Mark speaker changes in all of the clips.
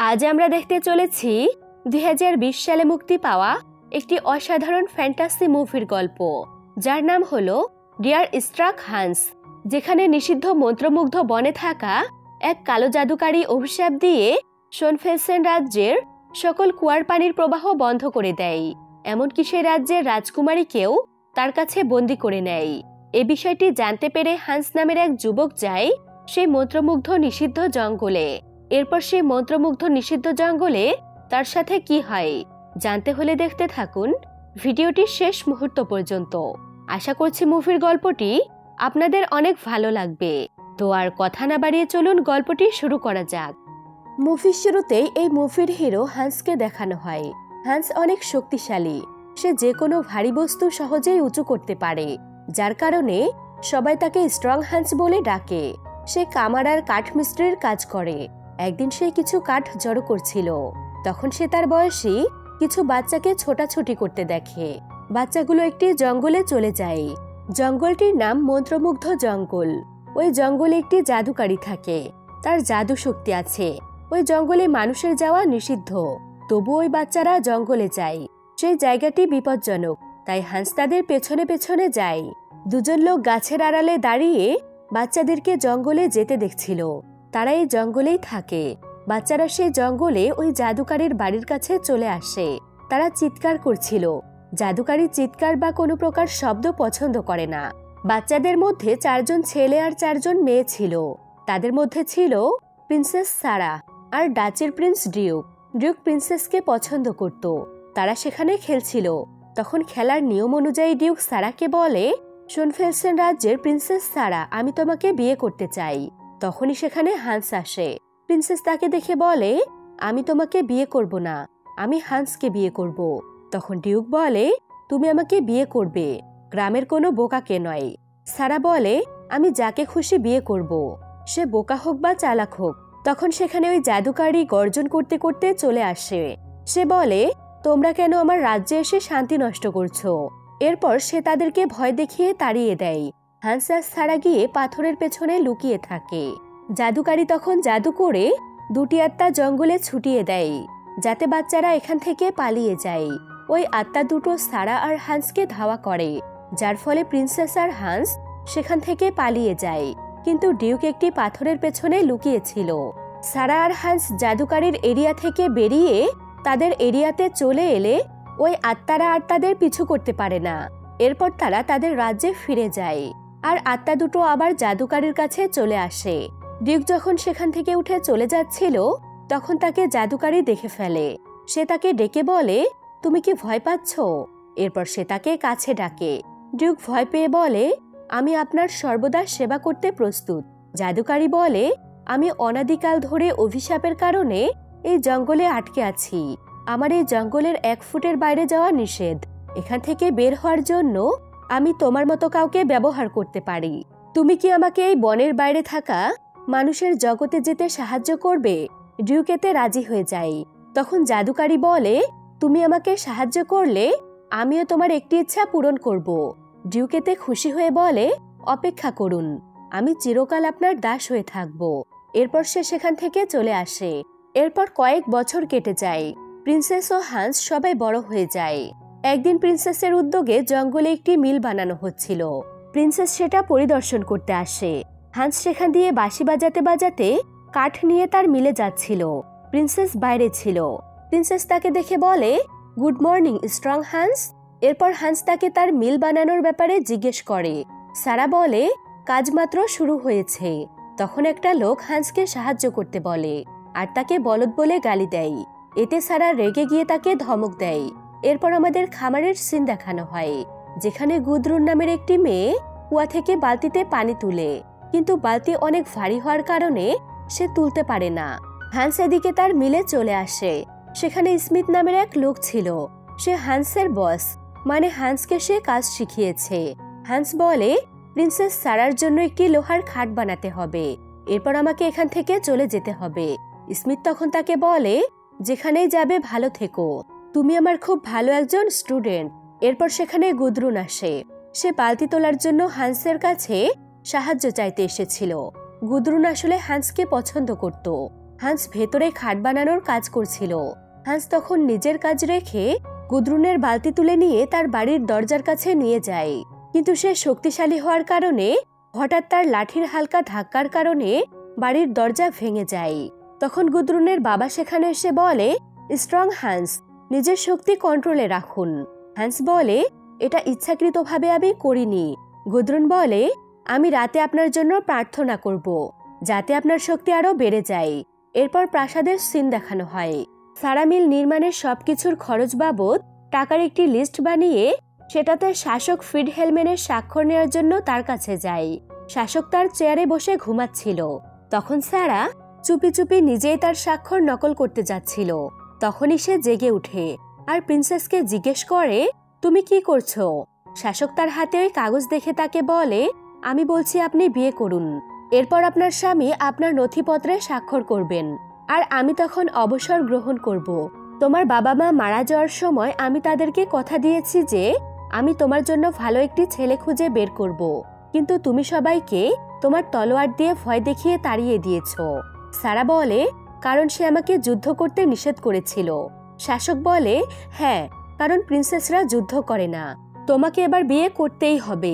Speaker 1: আজ আমরা দেখতে চলেছি 2020 সালে মুক্তি পাওয়া একটি অসাধারণ ফ্যান্টাসি মুভির গল্প, যার নাম হলো ডিয়ার স্ট্রাক হান্স, যেখানে নিষিদ্ধ মন্ত্রমুগ্ধ বনে থাকা এক কালো জাদুকারী অভিশাপ দিয়ে শোনফেলসেন রাজ্যের সকল কুয়ার পানির প্রবাহ বন্ধ করে দেয়, এমনকি সেই রাজ্যের রাজকুমারীকেও তার কাছে বন্দি করে নেয়। এ বিষয়টি জানতে পেরে হান্স নামের এক যুবক যায় সেই মন্ত্রমুগ্ধ নিষিদ্ধ জঙ্গলে। এরপর সেই মন্ত্রমুগ্ধ নিষিদ্ধ জঙ্গলে তার সাথে কি হয় জানতে হলে দেখতে থাকুন ভিডিওটি শেষ মুহূর্ত পর্যন্ত। আশা করছি মুভির গল্পটি আপনাদের অনেক ভালো লাগবে। তো আর কথা না বাড়িয়ে চলুন গল্পটি শুরু করা যাক। মুভির শুরুতেই এই মুভির হিরো হান্সকে দেখানো হয়। হান্স অনেক শক্তিশালী, সে যে কোনো ভারী বস্তু সহজেই উঁচু করতে পারে, যার কারণে সবাই তাকে স্ট্রং হান্স বলে ডাকে। সে কামার আর কাঠমিস্ত্রির কাজ করে। একদিন সে কিছু কাঠ জড়ো করছিল, তখন সে তার বয়সী কিছু বাচ্চাকে ছোটাছুটি করতে দেখে। বাচ্চাগুলো একটি জঙ্গলে চলে যায়। জঙ্গলটির নাম মন্ত্রমুগ্ধ জঙ্গল। ওই জঙ্গলে একটি জাদুকারী থাকে, তার জাদু শক্তি আছে। ওই জঙ্গলে মানুষের যাওয়া নিষিদ্ধ, তবু ওই বাচ্চারা জঙ্গলে যায়। সেই জায়গাটি বিপজ্জনক, তাই হান্স তাদের পেছনে পেছনে যায়। দুজন লোক গাছের আড়ালে দাঁড়িয়ে বাচ্চাদেরকে জঙ্গলে যেতে দেখছিল। তারা এই জঙ্গলেই থাকে। বাচ্চারা সেই জঙ্গলে ওই জাদুকারীর বাড়ির কাছে চলে আসে। তারা চিৎকার করছিল। জাদুকারী চিৎকার বা কোনো প্রকার শব্দ পছন্দ করে না। বাচ্চাদের মধ্যে 4 জন ছেলে আর 4 জন মেয়ে ছিল। তাদের মধ্যে ছিল প্রিন্সেস সারা আর ডাচের প্রিন্স ডিউক। ডিউক প্রিন্সেসকে পছন্দ করত। তারা সেখানে খেলছিল। তখন খেলার নিয়ম অনুযায়ী ডিউক সারাকে বলে, শোনফেলসেন রাজ্যের প্রিন্সেস সারা, আমি তোমাকে বিয়ে করতে চাই। তখনই সেখানে হান্স আসে। প্রিন্সেস তাকে দেখে বলে, আমি তোমাকে বিয়ে করব না, আমি হান্সকে বিয়ে করব। তখন ডিউক বলে, তুমি আমাকে বিয়ে করবে, গ্রামের কোনো বোকাকে নয়। সারা বলে, আমি যাকে খুশি বিয়ে করব, সে বোকা হোক বা চালাক হোক। তখন সেখানে ওই জাদুকারী গর্জন করতে করতে চলে আসে। সে বলে, তোমরা কেন আমার রাজ্যে এসে শান্তি নষ্ট করছো? এরপর সে তাদেরকে ভয় দেখিয়ে তাড়িয়ে দেয়। হান্স আর সারা গিয়ে পাথরের পেছনে লুকিয়ে থাকে। জাদুকারী তখন জাদু করে 2টি আত্মা জঙ্গলে ছুটিয়ে দেয়, যাতে বাচ্চারা এখান থেকে পালিয়ে যায়। ওই আত্মা দুটো সারা আর হান্সকে ধাওয়া করে, যার ফলে প্রিন্সেস আর হান্স সেখান থেকে পালিয়ে যায়। কিন্তু ডিউক একটি পাথরের পেছনে লুকিয়েছিল। সারা আর হান্স জাদুকারীর এরিয়া থেকে বেরিয়ে তাদের এরিয়াতে চলে এলে ওই আত্মারা আর তাদের পিছু করতে পারে না। এরপর তারা তাদের রাজ্যে ফিরে যায় আর আত্মা দুটো আবার জাদুকারীর কাছে চলে আসে। ডিউক যখন সেখান থেকে উঠে চলে যাচ্ছিল, তখন তাকে জাদুকারী দেখে ফেলে। সে তাকে ডেকে বলে, তুমি কি ভয় পাচ্ছ? এরপর সে তাকে কাছে ডাকে। ডিউক ভয় পেয়ে বলে, আমি আপনার সর্বদা সেবা করতে প্রস্তুত। জাদুকারী বলে, আমি অনাদিকাল ধরে অভিশাপের কারণে এই জঙ্গলে আটকে আছি। আমার এই জঙ্গলের 1 ফুটের বাইরে যাওয়া নিষেধ। এখান থেকে বের হওয়ার জন্য আমি তোমার মতো কাউকে ব্যবহার করতে পারি। তুমি কি আমাকে এই বনের বাইরে থাকা মানুষের জগতে যেতে সাহায্য করবে? ডিউক এতে রাজি হয়ে যায়। তখন জাদুকারী বলে, তুমি আমাকে সাহায্য করলে আমিও তোমার একটি ইচ্ছা পূরণ করব। ডিউক এতে খুশি হয়ে বলে, অপেক্ষা করুন, আমি চিরকাল আপনার দাস হয়ে থাকব। এরপর সে সেখান থেকে চলে আসে। এরপর কয়েক বছর কেটে যায়। প্রিন্সেস ও হান্স সবাই বড় হয়ে যায়। একদিন প্রিন্সেসের উদ্যোগে জঙ্গলে একটি মিল বানানো হচ্ছিল। প্রিন্সেস সেটা পরিদর্শন করতে আসে। হান্স সেখান দিয়ে বাঁশি বাজাতে বাজাতে কাঠ নিয়ে তার মিলে যাচ্ছিল। প্রিন্সেস বাইরে ছিল। প্রিন্সেস তাকে দেখে বলে, গুড মর্নিং স্ট্রং হান্স। এরপর হান্স তাকে তার মিল বানানোর ব্যাপারে জিজ্ঞেস করে। সারা বলে, কাজ মাত্র শুরু হয়েছে। তখন একটা লোক হান্সকে সাহায্য করতে বলে আর তাকে বলদ বলে গালি দেয়। এতে সারা রেগে গিয়ে তাকে ধমক দেয়। এরপর আমাদের খামারের সিন দেখানো হয়, যেখানে গুদরুন নামের একটি মেয়ে কুয়া থেকে বালতিতে পানি তুলে, কিন্তু বালতি অনেক ভারী হওয়ার কারণে সে তুলতে পারে না। হান্স এদিকে তার মিলে চলে আসে। সেখানে স্মিথ নামের এক লোক ছিল। সে হান্সের বস, মানে হান্সকে সে কাজ শিখিয়েছে। হান্স বলে, প্রিন্সেস সারার জন্য একটি লোহার খাট বানাতে হবে, এরপর আমাকে এখান থেকে চলে যেতে হবে। স্মিথ তখন তাকে বলে, যেখানেই যাবে ভালো থেকো, তুমি আমার খুব ভালো একজন স্টুডেন্ট। এরপর সেখানে গুদরুন আসে। সে বালতি তোলার জন্য হান্সের কাছে সাহায্য চাইতে এসেছিল। গুদরুন আসলে হান্সকে পছন্দ করত। হান্স ভেতরে খাট বানানোর কাজ করছিল। হান্স তখন নিজের কাজ রেখে গুদরুনের বালতি তুলে নিয়ে তার বাড়ির দরজার কাছে নিয়ে যায়, কিন্তু সে শক্তিশালী হওয়ার কারণে হঠাৎ তার লাঠির হালকা ধাক্কার কারণে বাড়ির দরজা ভেঙে যায়। তখন গুদরুনের বাবা সেখানে এসে বলে, স্ট্রং হান্স, নিজের শক্তি কন্ট্রোলে রাখুন। হান্স বলে, এটা ইচ্ছাকৃতভাবে আমি করিনি। গুদরুন বলে, আমি রাতে আপনার জন্য প্রার্থনা করব, যাতে আপনার শক্তি আরো বেড়ে যায়। এরপর প্রাসাদের সিন দেখানো হয়। সারা মিল নির্মাণের সবকিছুর খরচ বাবদ টাকার একটি লিস্ট বানিয়ে সেটাতে শাসক ফ্রিডহেলমেনের স্বাক্ষর নেওয়ার জন্য তার কাছে যায়। শাসক তার চেয়ারে বসে ঘুমাচ্ছিল। তখন সারা চুপি চুপি নিজেই তার স্বাক্ষর নকল করতে যাচ্ছিল। তখনই সে জেগে উঠে আর প্রিন্সেসকে জিজ্ঞেস করে, তুমি কি করছো? শাসক তার হাতে ওই কাগজ দেখে তাকে বলে, আমি বলছি আপনি বিয়ে করুন, এরপর আপনার স্বামী আপনার নথিপত্রে স্বাক্ষর করবেন, আর আমি তখন অবসর গ্রহণ করব। তোমার বাবা মা মারা যাওয়ার সময় আমি তাদেরকে কথা দিয়েছি যে আমি তোমার জন্য ভালো একটি ছেলে খুঁজে বের করব, কিন্তু তুমি সবাইকে তোমার তলোয়ার দিয়ে ভয় দেখিয়ে তাড়িয়ে দিয়েছ। সারা বলে, কারণ সে আমাকে যুদ্ধ করতে নিষেধ করেছিল। শাসক বলে, হ্যাঁ, কারণ প্রিন্সেসরা যুদ্ধ করে না। তোমাকে এবার বিয়ে করতেই হবে।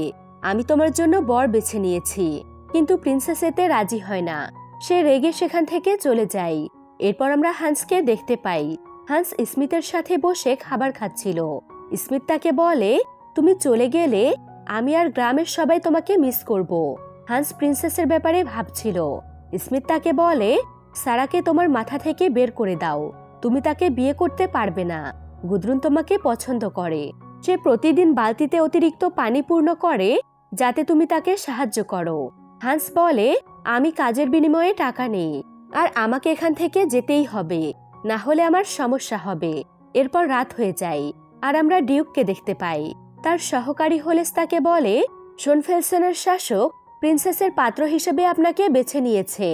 Speaker 1: আমি তোমার জন্য বর বেছে নিয়েছি। কিন্তু প্রিন্সেস এতে রাজি হয় না। সে রেগে সেখান থেকে চলে যায়। এরপর আমরা হান্সকে দেখতে পাই। হান্স স্মিথের সাথে বসে খাবার খাচ্ছিল। স্মিথ তাকে বলে, তুমি চলে গেলে আমি আর গ্রামের সবাই তোমাকে মিস করব। হান্স প্রিন্সেসের ব্যাপারে ভাবছিল। স্মিথ তাকে বলে, সারাকে তোমার মাথা থেকে বের করে দাও। তুমি তাকে বিয়ে করতে পারবে না। গুদরুন তোমাকে পছন্দ করে। সে প্রতিদিন বালতিতে অতিরিক্ত পানি পূর্ণ করে যাতে তুমি তাকে সাহায্য করো। হান্স বলে, আমি কাজের বিনিময়ে টাকা নেই, আর আমাকে এখান থেকে যেতেই হবে, না হলে আমার সমস্যা হবে। এরপর রাত হয়ে যায় আর আমরা ডিউককে দেখতে পাই। তার সহকারী হোলেস তাকে বলে, শোনফেলসেনের শাসক প্রিন্সেসের পাত্র হিসেবে আপনাকে বেছে নিয়েছে।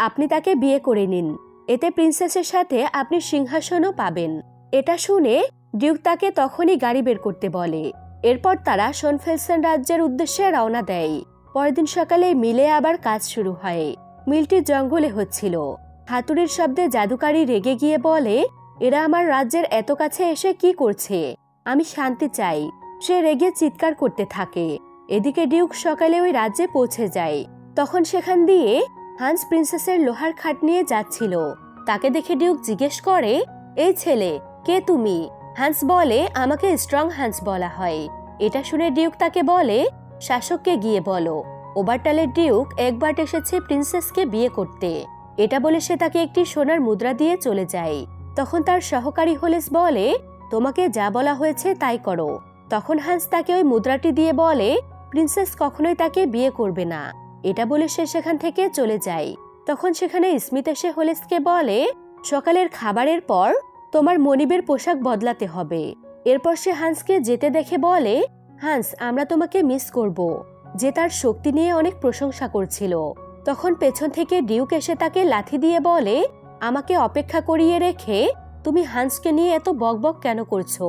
Speaker 1: আপনি তাকে বিয়ে করে নিন। এতে প্রিন্সেসের সাথে আপনি সিংহাসনও পাবেন। এটা শুনে ডিউক তাকে তখনই গাড়ি বের করতে বলে। এরপর তারা শোনফেলসেন রাজ্যের উদ্দেশ্যে রওনা দেয়। পরের দিন সকালে মিলে আবার কাজ শুরু হয়। মিলটি জঙ্গলে হচ্ছিল। হাতুড়ির শব্দে জাদুকারী রেগে গিয়ে বলে, এরা আমার রাজ্যের এত কাছে এসে কি করছে? আমি শান্তি চাই। সে রেগে চিৎকার করতে থাকে। এদিকে ডিউক সকালে ওই রাজ্যে পৌঁছে যায়। তখন সেখান দিয়ে হান্স প্রিন্সেসের লোহার খাট নিয়ে যাচ্ছিল। তাকে দেখে ডিউক জিজ্ঞেস করে, এই ছেলে, কে তুমি? হান্স বলে, আমাকে স্ট্রং হান্স বলা হয়। এটা শুনে ডিউক তাকে বলে, শাসককে গিয়ে বলো ওবারটালের ডিউক একবার এসেছে প্রিন্সেসকে বিয়ে করতে। এটা বলে সে তাকে একটি সোনার মুদ্রা দিয়ে চলে যায়। তখন তার সহকারী হোলেস বলে, তোমাকে যা বলা হয়েছে তাই করো। তখন হান্স তাকে ওই মুদ্রাটি দিয়ে বলে, প্রিন্সেস কখনোই তাকে বিয়ে করবে না। এটা বলে সে সেখান থেকে চলে যায়। তখন সেখানে স্মিথ এসে হোলেসকে বলে, সকালের খাবারের পর তোমার মনিবের পোশাক বদলাতে হবে। এরপর সে হান্সকে যেতে দেখে বলে, হান্স, আমরা তোমাকে মিস করব। যে তার শক্তি নিয়ে অনেক প্রশংসা করছিল। তখন পেছন থেকে ডিউক এসে তাকে লাথি দিয়ে বলে, আমাকে অপেক্ষা করিয়ে রেখে তুমি হান্সকে নিয়ে এত বকবক কেন করছো?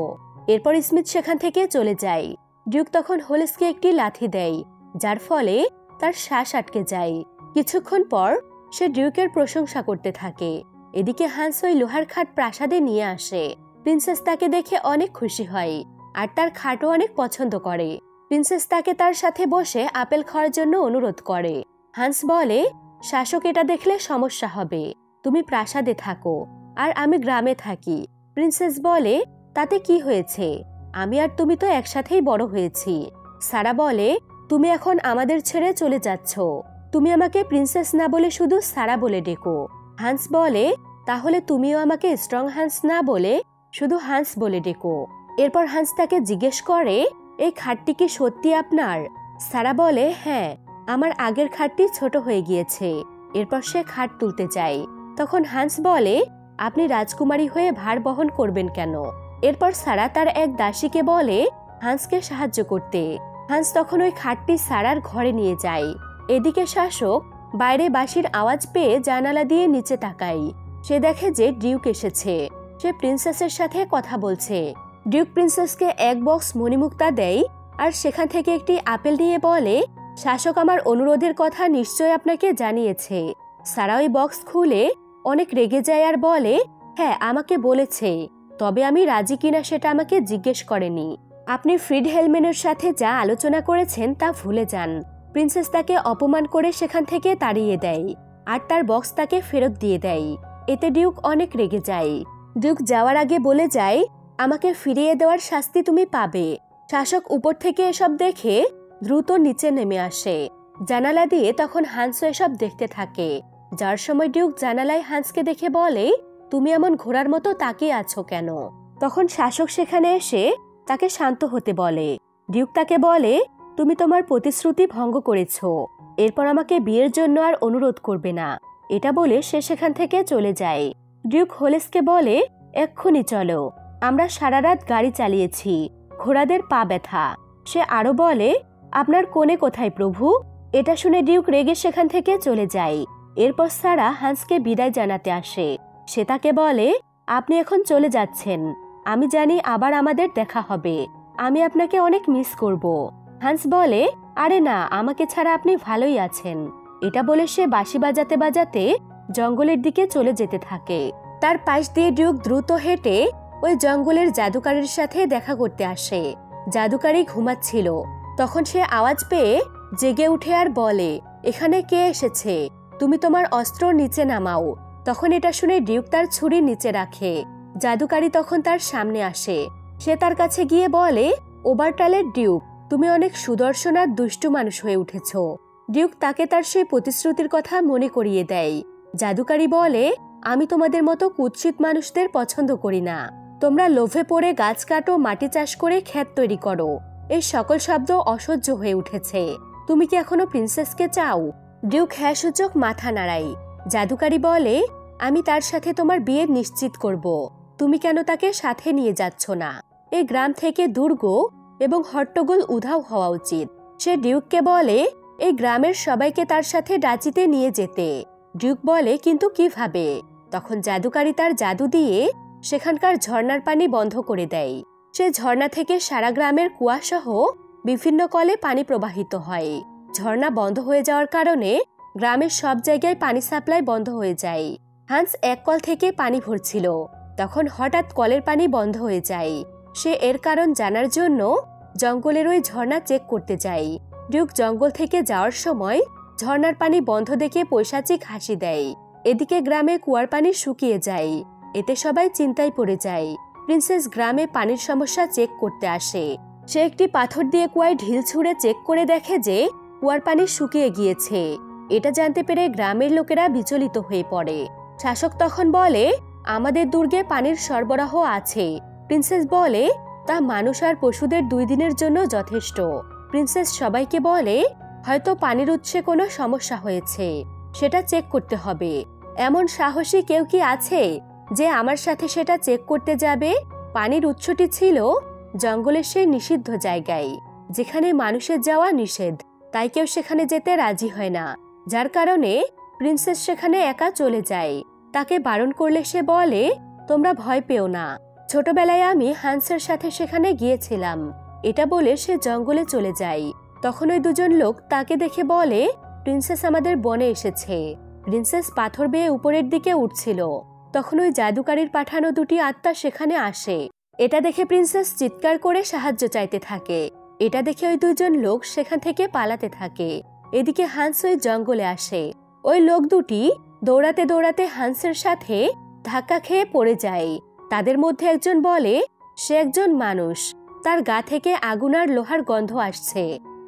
Speaker 1: এরপর স্মিথ সেখান থেকে চলে যায়। ডিউক তখন হোলেসকে একটি লাথি দেয়, যার ফলে তার শ্বাস আটকে যায়। কিছুক্ষণ পর সে ডিউকের প্রশংসা করতে থাকে। এদিকে হান্স ওই লোহার খাট প্রাসাদে নিয়ে আসে। প্রিন্সেস তাকে দেখে অনেক খুশি হয় আর তার খাটও অনেক পছন্দ করে। প্রিন্সেস তাকে তার সাথে বসে আপেল খাওয়ার জন্য অনুরোধ করে। হান্স বলে, শাসক এটা দেখলে সমস্যা হবে। তুমি প্রাসাদে থাকো আর আমি গ্রামে থাকি। প্রিন্সেস বলে, তাতে কি হয়েছে? আমি আর তুমি তো একসাথেই বড় হয়েছি। সারা বলে, তুমি এখন আমাদের ছেড়ে চলে যাচ্ছ। তুমি আমাকে প্রিন্সেস না বলে শুধু সারা বলে ডেকো। হান্স বলে, তাহলে তুমিও আমাকে স্ট্রং হান্স না বলে শুধু হান্স বলে ডেকো। এরপর হান্স তাকে জিজ্ঞেস করে, এই খাটটি কি সত্যি আপনার? সারা বলে, হ্যাঁ, আমার আগের খাটটি ছোট হয়ে গিয়েছে। এরপর সে খাট তুলতে যায়। তখন হান্স বলে, আপনি রাজকুমারী হয়ে ভার বহন করবেন কেন? এরপর সারা তার এক দাসীকে বলে হান্সকে সাহায্য করতে। হান্স তখন ওই খাটটি সারার ঘরে নিয়ে যায়। এদিকে শাসক বাইরে বাঁশির আওয়াজ পেয়ে জানালা দিয়ে নিচে তাকায়। সে দেখে যে ডিউক এসেছে। সে প্রিন্সেসের সাথে কথা বলছে। ডিউক প্রিন্সেসকে এক বক্স মণিমুক্তা দেয় আর সেখান থেকে একটি আপেল নিয়ে বলে, শাসক আমার অনুরোধের কথা নিশ্চয় আপনাকে জানিয়েছে। সারা ওই বক্স খুলে অনেক রেগে যায় আর বলে, হ্যাঁ আমাকে বলেছে, তবে আমি রাজি কিনা সেটা আমাকে জিজ্ঞেস করেনি। আপনি ফ্রিডহেলমেনের সাথে যা আলোচনা করেছেন তা ভুলে যান। প্রিন্সেস তাকে অপমান করে সেখান থেকে তাড়িয়ে দেয় আর তার বক্স তাকে ফেরত দিয়ে দেয়। এতে ডিউক অনেক রেগে যায়। ডিউক যাওয়ার আগে বলে যায়, আমাকে ফিরিয়ে দেওয়ার শাস্তি তুমি পাবে। শাসক উপর থেকে এসব দেখে দ্রুত নিচে নেমে আসে। জানালা দিয়ে তখন হান্সও এসব দেখতে থাকে। যার সময় ডিউক জানালায় হান্সকে দেখে বলে, তুমি এমন ঘোড়ার মতো তাকিয়ে আছো কেন? তখন শাসক সেখানে এসে তাকে শান্ত হতে বলে। ডিউক তাকে বলে, তুমি তোমার প্রতিশ্রুতি ভঙ্গ করেছো, এরপর আমাকে বিয়ের জন্য আর অনুরোধ করবে না। এটা বলে সে সেখান থেকে চলে যায়। ডিউক হোলেসকে বলে, এক্ষুনি চলো, আমরা সারা রাত গাড়ি চালিয়েছি, ঘোড়াদের পা ব্যথা। সে আরো বলে, আপনার কোণে কোথায় প্রভু? এটা শুনে ডিউক রেগে সেখান থেকে চলে যায়। এরপর সারা হান্সকে বিদায় জানাতে আসে। সে তাকে বলে, আপনি এখন চলে যাচ্ছেন, আমি জানি আবার আমাদের দেখা হবে, আমি আপনাকে অনেক মিস করব। হান্স বলে, আরে না, আমাকে ছাড়া আপনি ভালোই আছেন। এটা বলে সে বাঁশি বাজাতে বাজাতে জঙ্গলের দিকে চলে যেতে থাকে। তার পাশ দিয়ে ডিউক দ্রুত হেঁটে ওই জঙ্গলের জাদুকারীর সাথে দেখা করতে আসে। জাদুকারী ঘুমাচ্ছিল। তখন সে আওয়াজ পেয়ে জেগে উঠে আর বলে, এখানে কে এসেছে? তুমি তোমার অস্ত্র নিচে নামাও। তখন এটা শুনে ডিউক তার ছুরি নিচে রাখে। জাদুকারী তখন তার সামনে আসে। সে তার কাছে গিয়ে বলে, ওভারটালের ডিউক, তুমি অনেক সুদর্শন আর দুষ্টু মানুষ হয়ে উঠেছ। ডিউক তাকে তার সেই প্রতিশ্রুতির কথা মনে করিয়ে দেয়। জাদুকারী বলে, আমি তোমাদের মতো কুৎসিত মানুষদের পছন্দ করি না। তোমরা লোভে পড়ে গাছ কাটো, মাটি চাষ করে ক্ষেত তৈরি করো। এই সকল শব্দ অসহ্য হয়ে উঠেছে। তুমি কি এখনো প্রিন্সেসকে চাও? ডিউক হ্যাঁ সূচক মাথা নাড়ায়। জাদুকারী বলে, আমি তার সাথে তোমার বিয়ে নিশ্চিত করব। তুমি কেন তাকে সাথে নিয়ে যাচ্ছ না? এই গ্রাম থেকে দুর্গ এবং হট্টগোল উধাও হওয়া উচিত। সে ডিউককে বলে, এই গ্রামের সবাইকে তার সাথে ডাচিতে নিয়ে যেতে। ডিউক বলে, কিন্তু কিভাবে? তখন জাদুকারী তার জাদু দিয়ে সেখানকার ঝর্ণার পানি বন্ধ করে দেয়। সে ঝর্ণা থেকে সারা গ্রামের কুয়াসহ বিভিন্ন কলে পানি প্রবাহিত হয়। ঝর্ণা বন্ধ হয়ে যাওয়ার কারণে গ্রামের সব জায়গায় পানি সাপ্লাই বন্ধ হয়ে যায়। হান্স এক কল থেকে পানি ভরছিল, তখন হঠাৎ কলের পানি বন্ধ হয়ে যায়। সে এর কারণ জানার জন্য জঙ্গলের ওই ঝর্ণা চেক করতে যায়। ডিউক জঙ্গল থেকে যাওয়ার সময় ঝর্ণার পানি বন্ধ দেখে পৈশাচিক হাসি দেয়। এদিকে গ্রামে কুয়ার পানি শুকিয়ে যায়। এতে সবাই চিন্তায় পড়ে যায়। প্রিন্সেস গ্রামে পানির সমস্যা চেক করতে আসে। সে একটি পাথর দিয়ে কুয়ায় ঢিল ছুঁড়ে চেক করে দেখে যে কুয়ার পানি শুকিয়ে গিয়েছে। এটা জানতে পেরে গ্রামের লোকেরা বিচলিত হয়ে পড়ে। শাসক তখন বলে, আমাদের দুর্গে পানির সরবরাহ আছে। প্রিন্সেস বলে, তা মানুষ আর পশুদের 2 দিনের জন্য যথেষ্ট। প্রিন্সেস সবাইকে বলে, হয়তো পানির উৎসে কোনো সমস্যা হয়েছে, সেটা চেক করতে হবে। এমন সাহসী কেউ কি আছে যে আমার সাথে সেটা চেক করতে যাবে? পানির উৎসটি ছিল জঙ্গলের সেই নিষিদ্ধ জায়গায়, যেখানে মানুষের যাওয়া নিষেধ। তাই কেউ সেখানে যেতে রাজি হয় না, যার কারণে প্রিন্সেস সেখানে একা চলে যায়। তাকে বারণ করলে সে বলে, তোমরা ভয় পেও না, ছোটবেলায় আমি হান্সের সাথে সেখানে গিয়েছিলাম। এটা বলে সে জঙ্গলে চলে যায়। তখন ওই 2জন লোক তাকে দেখে বলে, প্রিন্সেস আমাদের বনে এসেছে। প্রিন্সেস পাথর বেয়ে উপরের দিকে উঠছিল। তখন ওই জাদুকারীর পাঠানো 2টি আত্মা সেখানে আসে। এটা দেখে প্রিন্সেস চিৎকার করে সাহায্য চাইতে থাকে। এটা দেখে ওই 2জন লোক সেখান থেকে পালাতে থাকে। এদিকে হান্স ওই জঙ্গলে আসে। ওই লোক 2টি দৌড়াতে দৌড়াতে হান্সের সাথে ধাক্কা খেয়ে পড়ে যায়। তাদের মধ্যে একজন বলে, সে একজন মানুষ, তার গা থেকে আগুন আর লোহার গন্ধ আসছে।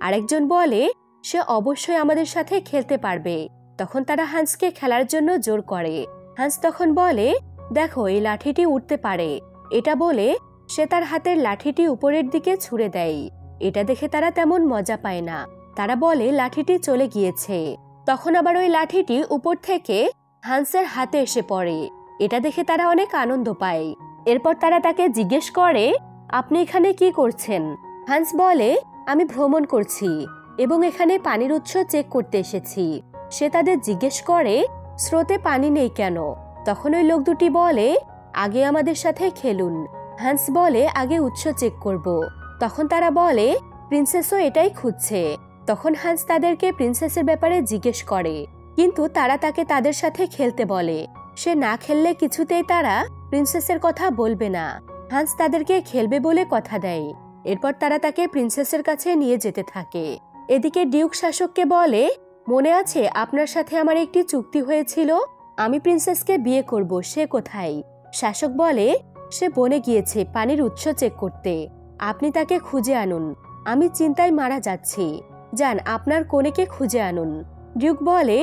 Speaker 1: আরেকজন বলে, সে অবশ্যই আমাদের সাথে খেলতে পারবে। তখন তারা হান্সকে খেলার জন্য জোর করে। হান্স তখন বলে, দেখো এই লাঠিটি উঠতে পারে। এটা বলে সে তার হাতের লাঠিটি উপরের দিকে ছুঁড়ে দেয়। এটা দেখে তারা তেমন মজা পায় না। তারা বলে লাঠিটি চলে গিয়েছে। তখন আবার ওই লাঠিটি উপর থেকে হান্সের হাতে এসে পড়ে। এটা দেখে তারা অনেক আনন্দ পায়। এরপর তারা তাকে জিজ্ঞেস করে, আপনি এখানে কি করছেন? হান্স বলে, আমি ভ্রমণ করছি এবং এখানে পানির উৎস চেক করতে এসেছি। সে তাদের জিজ্ঞেস করে, স্রোতে পানি নেই কেন? তখন ওই লোক 2টি বলে, আগে আমাদের সাথে খেলুন। হান্স বলে, আগে উৎস চেক করব। তখন তারা বলে, প্রিন্সেসও এটাই খুঁজছে। তখন হান্স তাদেরকে প্রিন্সেসের ব্যাপারে জিজ্ঞেস করে, কিন্তু তারা তাকে তাদের সাথে খেলতে বলে। সে না খেললে কিছুতেই তারা প্রিন্সেসের কথা বলবে না। হান্স তাদেরকে খেলবে বলে কথা দেয়। এরপর তারা তাকে প্রিন্সেসের কাছে নিয়ে যেতে থাকে। এদিকে ডিউক শাসককে বলে, মনে আছে আপনার সাথে আমার একটি চুক্তি হয়েছিল, আমি প্রিন্সেসকে বিয়ে করব, সে কোথায়? শাসক বলে, সে বনে গিয়েছে পানির উৎস চেক করতে, আপনি তাকে খুঁজে আনুন, আমি চিন্তায় মারা যাচ্ছি, যান আপনার কনেকে খুঁজে আনুন। ডিউক বলে,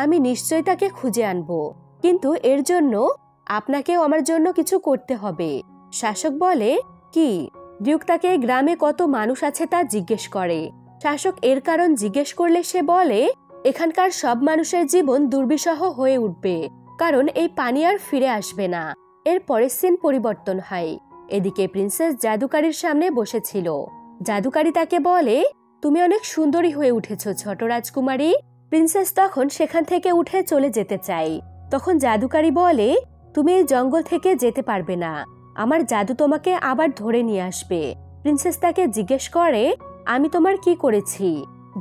Speaker 1: আমি নিশ্চয় তাকে খুঁজে আনব, কিন্তু এর জন্য আপনাকেও আমার জন্য কিছু করতে হবে। শাসক বলে, কি? ডিউক তাকে গ্রামে কত মানুষ আছে তা জিজ্ঞেস করে। শাসক এর কারণ জিজ্ঞেস করলে সে বলে, এখানকার সব মানুষের জীবন দুর্বিষহ হয়ে উঠবে, কারণ এই পানি আর ফিরে আসবে না। এর পরের সিন পরিবর্তন হয়। এদিকে প্রিন্সেস জাদুকারীর সামনে বসেছিল। জাদুকারী তাকে বলে, তুমি অনেক সুন্দরী হয়ে উঠেছ ছোট রাজকুমারী। প্রিন্সেস তখন সেখান থেকে উঠে চলে যেতে চায়। তখন জাদুকারী বলে, তুমি এই জঙ্গল থেকে যেতে পারবে না, আমার জাদু তোমাকে আবার ধরে নিয়ে আসবে। প্রিন্সেস তাকে জিজ্ঞেস করে, আমি তোমার কি করেছি?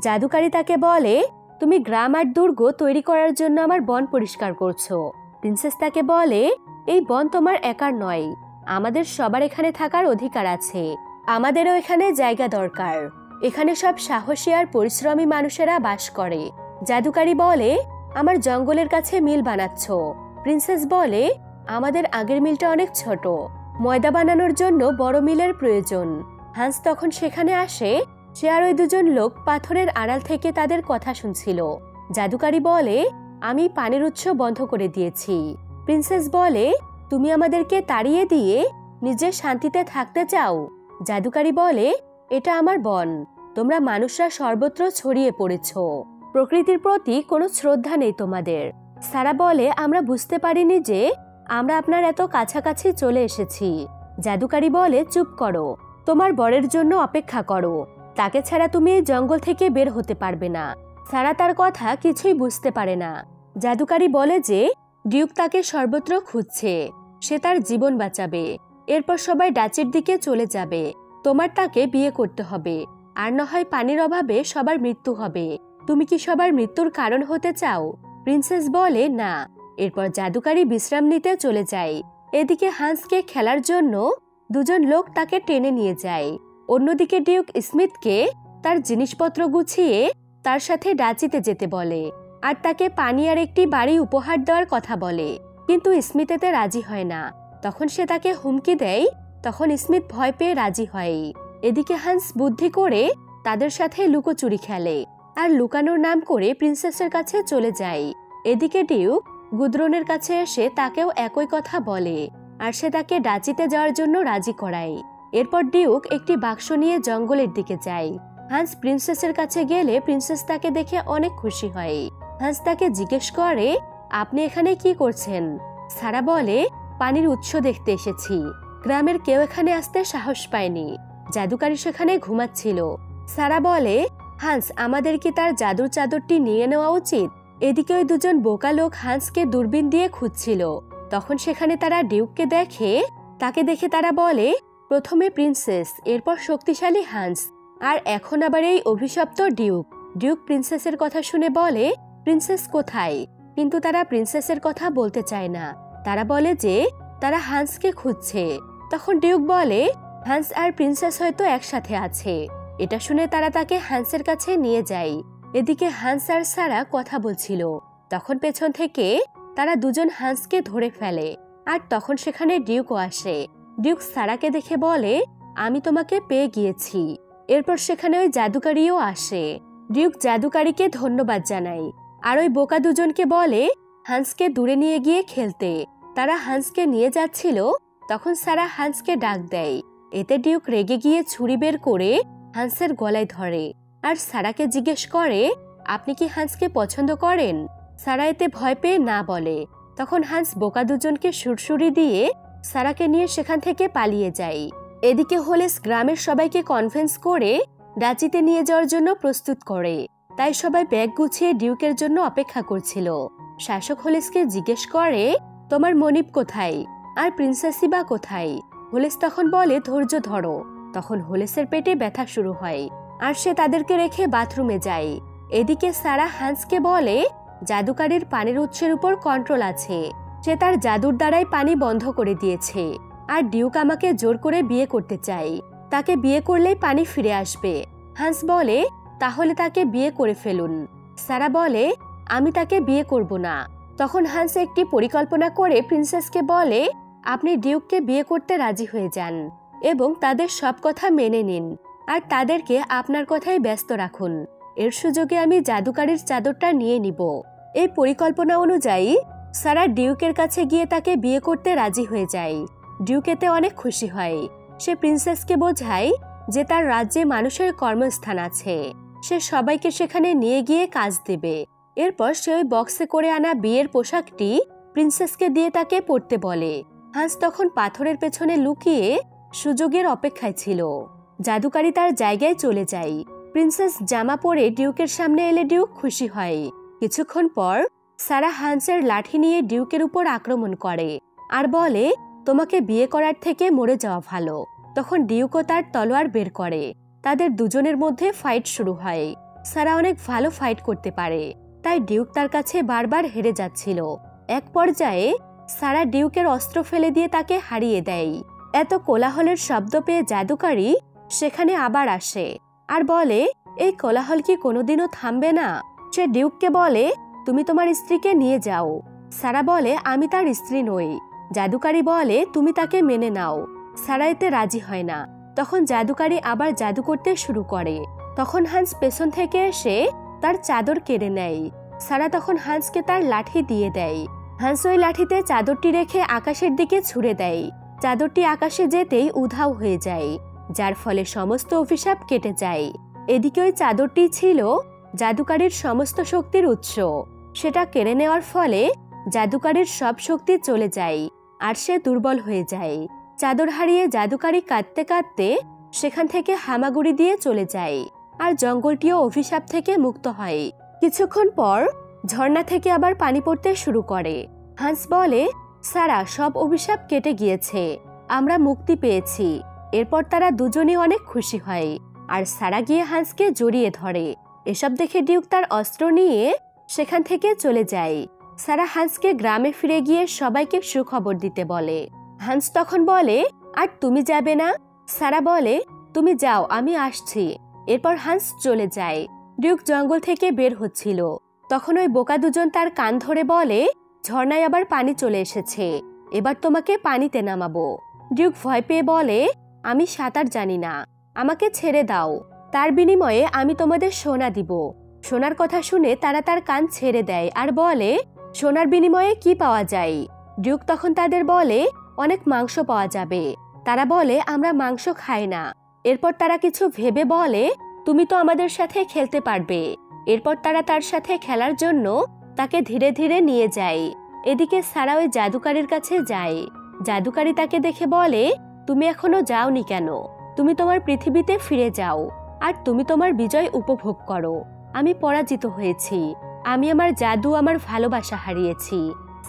Speaker 1: জাদুকারী তাকে বলে, তুমি গ্রাম আর দুর্গ তৈরি করার জন্য আমার বন পরিষ্কার করছো। প্রিন্সেস তাকে বলে, এই বন তোমার একার নয়, আমাদের সবার এখানে থাকার অধিকার আছে, আমাদেরও এখানে জায়গা দরকার, এখানে সব সাহসী আর পরিশ্রমী মানুষেরা বাস করে। জাদুকারী বলে, আমার জঙ্গলের কাছে মিল বানাচ্ছ। প্রিন্সেস বলে, আমাদের আগের মিলটা অনেক ছোট, ময়দা বানানোর জন্য বড় মিলের প্রয়োজন। হান্স তখন সেখানে আসে। সে আর ওই দুজন লোক পাথরের আড়াল থেকে তাদের কথা শুনছিল। জাদুকারী বলে, আমি পানির উৎস বন্ধ করে দিয়েছি। প্রিন্সেস বলে, তুমি আমাদেরকে তাড়িয়ে দিয়ে নিজে শান্তিতে থাকতে চাও? জাদুকারী বলে, এটা আমার বন, তোমরা মানুষরা সর্বত্র ছড়িয়ে পড়েছ, প্রকৃতির প্রতি কোনো শ্রদ্ধা নেই তোমাদের। সারা বলে, আমরা বুঝতে পারিনি যে আমরা আপনার এত কাছাকাছি চলে এসেছি। জাদুকারী বলে, চুপ করো, তোমার বরের জন্য অপেক্ষা করো, তাকে ছাড়া তুমি এই জঙ্গল থেকে বের হতে পারবে না। সারা তার কথা কিছুই বুঝতে পারে না। জাদুকারী বলে যে ডিউক তাকে সর্বত্র খুঁজছে, সে তার জীবন বাঁচাবে, এরপর সবাই ডাচের দিকে চলে যাবে, তোমার তাকে বিয়ে করতে হবে, আর না হয় পানির অভাবে সবার মৃত্যু হবে। তুমি কি সবার মৃত্যুর কারণ হতে চাও? প্রিন্সেস বলে, না। এরপর জাদুকারী বিশ্রাম নিতে চলে যায়। এদিকে হান্সকে খেলার জন্য দুজন লোক তাকে টেনে নিয়ে যায়। অন্যদিকে ডিউক স্মিথকে তার জিনিসপত্র গুছিয়ে তার সাথে ডাচিতে যেতে বলে, আর তাকে পানি আর একটি বাড়ি উপহার দেওয়ার কথা বলে, কিন্তু স্মিথ এতে রাজি হয় না। তখন সে তাকে হুমকি দেয়, তখন স্মিথ ভয় পেয়ে রাজি হয়। এদিকে হান্স বুদ্ধি করে তাদের সাথে লুকোচুরি খেলে, আর লুকানোর নাম করে প্রিন্সেসের কাছে চলে যায়। এদিকে ডিউক গুদ্রনের কাছে এসে তাকেও একই কথা বলে, আর সে তাকে ডাচিতে যাওয়ার জন্য রাজি করায়। এরপর ডিউক একটি বাক্স নিয়ে জঙ্গলের দিকে যায়। হান্স প্রিন্সেসের কাছে গেলে প্রিন্সেস তাকে দেখে অনেক খুশি হয়। হান্স তাকে জিজ্ঞেস করে, আপনি এখানে কি করছেন? সারা বলে, পানির উৎস দেখতে এসেছি, গ্রামের কেউ এখানে আসতে সাহস পায়নি, জাদুকারী সেখানে ঘুমাচ্ছিল। সারা বলে, হান্স আমাদের কি তার জাদুর চাদরটি নিয়ে নেওয়া উচিত? এদিকে ওই দুজন বোকা লোক হান্সকে দূরবীন দিয়ে খুঁজছিল। তখন সেখানে তারা ডিউককে দেখে। তাকে দেখে তারা বলে, প্রথমে প্রিন্সেস, এরপর শক্তিশালী হান্স, আর এখন আবার এই অভিশপ্ত ডিউক। ডিউক প্রিন্সেসের কথা শুনে বলে, প্রিন্সেস কোথায়? কিন্তু তারা প্রিন্সেসের কথা বলতে চায় না। তারা বলে যে তারা হান্সকে খুঁজছে। তখন ডিউক বলে, হান্স আর প্রিন্সেস হয়তো একসাথে আছে। এটা শুনে তারা তাকে হান্সের কাছে নিয়ে যায়। এদিকে হান্স আর সারা কথা বলছিল। তখন পেছন থেকে তারা দুজন হান্সকে ধরে ফেলে, আর তখন সেখানে ডিউকও আসে। ডিউক সারাকে দেখে বলে, আমি তোমাকে পেয়ে গিয়েছি। এরপর সেখানে ওই জাদুকারীও আসে। ডিউক জাদুকারীকে ধন্যবাদ জানায়, আর ওই বোকা দুজনকে বলে হান্সকে দূরে নিয়ে গিয়ে খেলতে। তারা হান্সকে নিয়ে যাচ্ছিল, তখন সারা হান্সকে ডাক দেয়। এতে ডিউক রেগে গিয়ে ছুরি বের করে হান্সের গলায় ধরে, আর সারাকে জিজ্ঞেস করে, আপনি কি হান্সকে পছন্দ করেন? সারা এতে ভয় পেয়ে না বলে। তখন হান্স বোকা দুজনকে সুরসুরি দিয়ে সারাকে নিয়ে সেখান থেকে পালিয়ে যায়। এদিকে হোলেস গ্রামের সবাইকে কনফারেন্স করে ডাচিতে নিয়ে যাওয়ার জন্য প্রস্তুত করে। তাই সবাই ব্যাগ গুছিয়ে ডিউকের জন্য অপেক্ষা করছিল। শাসক হোলেসকে জিজ্ঞেস করে, তোমার মনিব কোথায়, আর প্রিন্সেসি বা কোথায়? হোলেস তখন বলে, ধৈর্য ধরো। তখন হোলেসের পেটে ব্যথা শুরু হয়, আর সে তাদেরকে রেখে বাথরুমে যায়। এদিকে সারা হান্সকে বলে, জাদুকারীর পানির উৎসের উপর কন্ট্রোল আছে, সে তার জাদুর দ্বারাই পানি বন্ধ করে দিয়েছে, আর ডিউক আমাকে জোর করে বিয়ে করতে চাই। তাকে বিয়ে করলেই পানি ফিরে আসবে। হান্স বলে, তাহলে তাকে বিয়ে করে ফেলুন। সারা বলে, আমি তাকে বিয়ে করব না। তখন হান্স একটি পরিকল্পনা করে প্রিন্সেসকে বলে, আপনি ডিউককে বিয়ে করতে রাজি হয়ে যান এবং তাদের সব কথা মেনে নিন, আর তাদেরকে আপনার কথাই ব্যস্ত রাখুন। এর সুযোগে আমি জাদুকারীর চাদরটা নিয়ে নিব। এই পরিকল্পনা অনুযায়ী সারা ডিউকের কাছে গিয়ে তাকে বিয়ে করতে রাজি হয়ে যায়। ডিউক এতে অনেক খুশি হয়। সে প্রিন্সেসকে বোঝায় যে তার রাজ্যে মানুষের কর্মস্থান আছে, সে সবাইকে সেখানে নিয়ে গিয়ে কাজ দেবে। এরপর সে ওই বক্সে করে আনা বিয়ের পোশাকটি প্রিন্সেসকে দিয়ে তাকে পরতে বলে। হান্স তখন পাথরের পেছনে লুকিয়ে সুযোগের অপেক্ষায় ছিল। জাদুকারী তার জায়গায় চলে যায়। প্রিন্সেস জামা পরে ডিউকের সামনে এলে ডিউক খুশি হয়। কিছুক্ষণ পর সারা হান্সের লাঠি নিয়ে ডিউকের উপর আক্রমণ করে আর বলে, তোমাকে বিয়ে করার থেকে মরে যাওয়া ভালো। তখন ডিউকও তার তলোয়ার বের করে। তাদের দুজনের মধ্যে ফাইট শুরু হয়। সারা অনেক ভালো ফাইট করতে পারে, তাই ডিউক তার কাছে বারবার হেরে যাচ্ছিল। এক পর্যায়ে সারা ডিউকের অস্ত্র ফেলে দিয়ে তাকে হারিয়ে দেয়। এত কোলাহলের শব্দ পেয়ে জাদুকারী সেখানে আবার আসে আর বলে, এই কোলাহল কি কোনোদিনও থামবে না? সে ডিউককে বলে, তুমি তোমার স্ত্রীকে নিয়ে যাও। সারা বলে, আমি তার স্ত্রী নই। জাদুকারী বলে, তুমি তাকে মেনে নাও। সারা এতে রাজি হয় না। তখন জাদুকারী আবার জাদু করতে শুরু করে। তখন হান্স পেছন থেকে এসে তার চাদর কেড়ে নেয়। সারা তখন হান্সকে তার লাঠি দিয়ে দেয়। হান্স ওই লাঠিতে চাদরটি রেখে আকাশের দিকে ছুঁড়ে দেয়। চাদরটি আকাশে যেতেই উধাও হয়ে যায়, যার ফলে সমস্ত অভিশাপ কেটে যায়। এদিকে ওই চাদরটি ছিল জাদুকারীর সমস্ত শক্তির উৎস। সেটা কেড়ে নেওয়ার ফলে জাদুকারীর সব শক্তি চলে যায় আর সে দুর্বল হয়ে যায়। চাদর হারিয়ে জাদুকারী কাঁদতে কাঁদতে সেখান থেকে হামাগুড়ি দিয়ে চলে যায়, আর জঙ্গলটিও অভিশাপ থেকে মুক্ত হয়। কিছুক্ষণ পর ঝর্ণা থেকে আবার পানি পড়তে শুরু করে। হান্স বলে, সারা, সব অভিশাপ কেটে গিয়েছে, আমরা মুক্তি পেয়েছি। এরপর তারা দুজনেই অনেক খুশি হয়, আর সারা গিয়ে হান্সকে জড়িয়ে ধরে। এসব দেখে ডিউক তার অস্ত্র নিয়ে সেখান থেকে চলে যায়। সারা হান্সকে গ্রামে ফিরে গিয়ে সবাইকে সুখবর দিতে বলে। হান্স তখন বলে, আর তুমি যাবে না? সারা বলে, তুমি যাও, আমি আসছি। এরপর হান্স চলে যায়। ডিউক জঙ্গল থেকে বের হচ্ছিল, তখন ওই বোকা দুজন তার কান ধরে বলে, ঝর্ণায় আবার পানি চলে এসেছে, এবার তোমাকে পানিতে নামাবো। ডিউক ভয় পেয়ে বলে, আমি সাঁতার জানি না, আমাকে ছেড়ে দাও, তার বিনিময়ে আমি তোমাদের সোনা দিব। সোনার কথা শুনে তারা তার কান ছেড়ে দেয় আর বলে, সোনার বিনিময়ে কি পাওয়া যায়? ডিউক তখন তাদের বলে, অনেক মাংস পাওয়া যাবে। তারা বলে, আমরা মাংস খাই না। এরপর তারা কিছু ভেবে বলে, তুমি তো আমাদের সাথে খেলতে পারবে। এরপর তারা তার সাথে খেলার জন্য তাকে ধীরে ধীরে নিয়ে যায়। এদিকে সারা ওই জাদুকারীর কাছে যায়। জাদুকারী তাকে দেখে বলে, তুমি এখনো যাওনি কেন? তুমি তোমার পৃথিবীতে ফিরে যাও আর তুমি তোমার বিজয় উপভোগ করো। আমি পরাজিত হয়েছি, আমি আমার জাদু, আমার ভালোবাসা হারিয়েছি।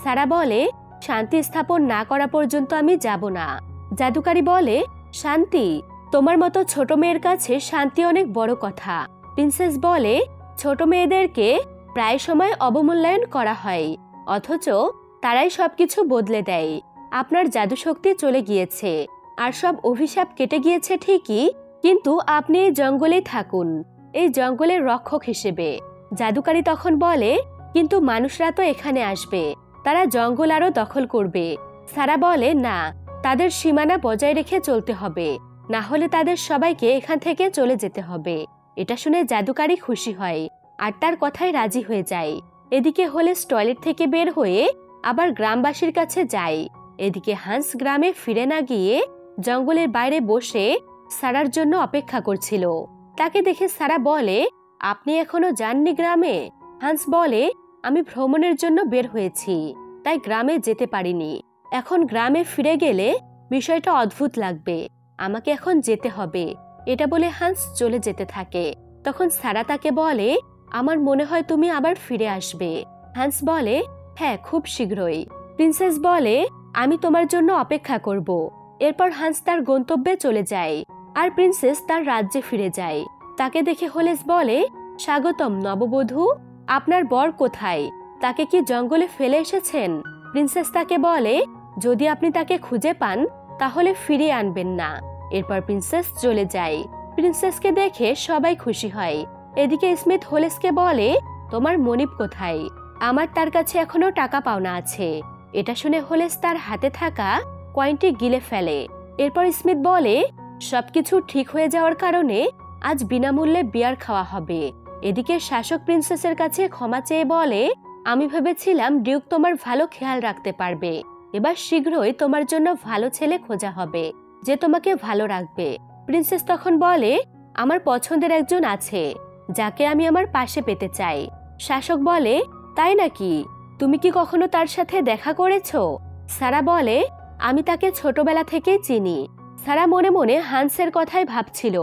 Speaker 1: সারা বলে, শান্তি স্থাপন না করা পর্যন্ত আমি যাব না। জাদুকারী বলে, শান্তি? তোমার মতো ছোট মেয়ের কাছে শান্তি অনেক বড় কথা। প্রিন্সেস বলে, ছোট মেয়েদেরকে প্রায় সময় অবমূল্যায়ন করা হয়, অথচ তারাই সবকিছু বদলে দেয়। আপনার জাদুশক্তি চলে গিয়েছে আর সব অভিশাপ কেটে গিয়েছে ঠিকই, কিন্তু আপনি এই জঙ্গলেই থাকুন, এই জঙ্গলের রক্ষক হিসেবে। জাদুকারী তখন বলে, কিন্তু মানুষরা তো এখানে আসবে, তারা জঙ্গল আরো দখল করবে। সারা বলে, না, তাদের সীমানা বজায় রেখে চলতে হবে, না হলে তাদের সবাইকে এখান থেকে চলে যেতে হবে। এটা শুনে জাদুকারী খুশি হয় আর তার কথায় রাজি হয়ে যায়। এদিকে হোলেস টয়লেট থেকে বের হয়ে আবার গ্রামবাসীর কাছে যায়। এদিকে হান্স গ্রামে ফিরে না গিয়ে জঙ্গলের বাইরে বসে সারার জন্য অপেক্ষা করছিল। তাকে দেখে সারা বলে, আপনি এখনো যাননি গ্রামে? হান্স বলে, আমি ভ্রমণের জন্য বের হয়েছি, তাই গ্রামে যেতে পারিনি। এখন গ্রামে ফিরে গেলে বিষয়টা অদ্ভুত লাগবে, আমাকে এখন যেতে হবে। এটা বলে হান্স চলে যেতে থাকে। তখন সারা তাকে বলে, আমার মনে হয় তুমি আবার ফিরে আসবে। হান্স বলে, হ্যাঁ, খুব শীঘ্রই। প্রিন্সেস বলে, আমি তোমার জন্য অপেক্ষা করব। এরপর হান্স তার গন্তব্যে চলে যায় আর প্রিন্সেস তার রাজ্যে ফিরে যায়। তাকে দেখে হোলেস বলে, স্বাগতম নববধূ, আপনার বর কোথায়? তাকে কি জঙ্গলে ফেলে এসেছেন? প্রিন্সেস তাকে বলে যদি আপনি তাকে খুঁজে পান তাহলে ফিরিয়ে আনবেন না। এরপর প্রিন্সেস চলে যায়। প্রিন্সেসকে দেখে সবাই খুশি হয়। এদিকে স্মিথ হোলেসকে বলে তোমার মনিব কোথায়? আমার তার কাছে এখনো টাকা পাওনা আছে। এটা শুনে হোলেস তার হাতে থাকা কয়েনটি গিলে ফেলে। এরপর স্মিথ বলে সবকিছু ঠিক হয়ে যাওয়ার কারণে আজ বিনামূল্যে বিয়ার খাওয়া হবে। এদিকে শাসক প্রিন্সেসের কাছে ক্ষমা চেয়ে বলে আমি ভেবেছিলাম ডিউক তোমার ভালো খেয়াল রাখতে পারবে। এবার শীঘ্রই তোমার জন্য ভালো ছেলে খোঁজা হবে যে তোমাকে ভালো রাখবে। প্রিন্সেস তখন বলে আমার পছন্দের একজন আছে যাকে আমি আমার পাশে পেতে চাই। শাসক বলে তাই নাকি? তুমি কি কখনো তার সাথে দেখা করেছো? সারা বলে আমি তাকে ছোটবেলা থেকেই চিনি। সারা মনে মনে হান্সের কথাই ভাবছিল।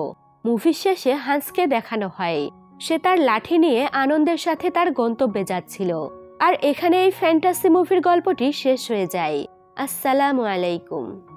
Speaker 1: মুভির শেষে হান্সকে দেখানো হয় সে তার লাঠি নিয়ে আনন্দের সাথে তার গন্তব্যে যাচ্ছিল। আর এখানে এই ফ্যান্টাসি মুভির গল্পটি শেষ হয়ে যায়। আসসালামু আলাইকুম।